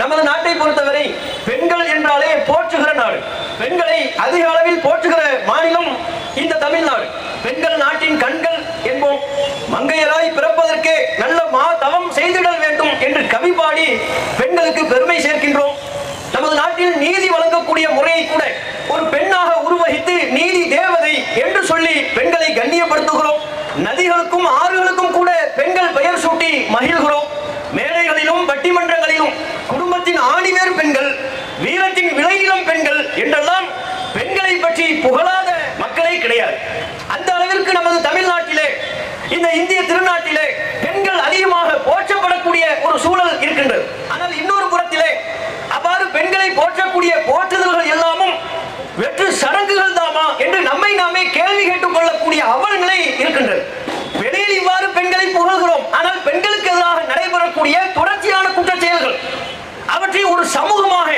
நமது நாட்டை பொறுத்தவரை பெண்கள் என்றாலே போற்றுகிற நாடு. பெண்களை அதிக அளவில் போற்றுகிற மாநிலம் இந்த தமிழ்நாடு. பெண்கள் நாட்டின் கண்கள் என்போம். மங்கையராய் பிறப்பதற்கே நல்ல தவம் செய்திடல் வேண்டும் என்று கவி பாடி பெண்களுக்கு பெருமை சேர்க்கின்றோம். நமது நாட்டில் நீதி வழங்கக்கூடிய முறையை கூட ஒரு பெண்ணாக உருவகித்து நீதி தேவதை என்று சொல்லி பெண்களை கண்ணியப்படுத்துகிறோம். நதிகளுக்கும் ஆறுகளுக்கும் கூட பெண்கள் பெயர் சூட்டி மகிழ்கிறோம். மேடைகளிலும் பட்டிமன்றங்களிலும் குடும்பத்தின் ஆணிவேர் பெண்கள், வீரத்தின் விளைநிலம் பெண்கள் என்றெல்லாம் பெண்களை பற்றி புகழாத மக்களே கிடையாது. அந்த அளவிற்கு நமது தமிழ்நாட்டிலே, இந்த இந்திய திருநாட்டிலே பெண்கள் அதிகமாக போற்றப்படக்கூடிய ஒரு சூழல் இருக்கின்றது. ஆனால் இன்னொரு புறத்திலே அவ்வாறு பெண்களை போற்றக்கூடிய போற்றுதல்கள் எல்லாமும் வெற்று சடங்குகள் தாமா என்று நம்மை நாமே கேள்வி கேட்டுக் கொள்ளக்கூடிய அவலங்களை இருக்கின்றது. வெளியில் இவ்வாறு பெண்களை புகழ்கிறோம், ஆனால் பெண்களுக்கு எதிராக நடைபெறக்கூடிய தொடர்ச்சியான குற்றச் செயல்கள் அவற்றை ஒரு சமூகமாக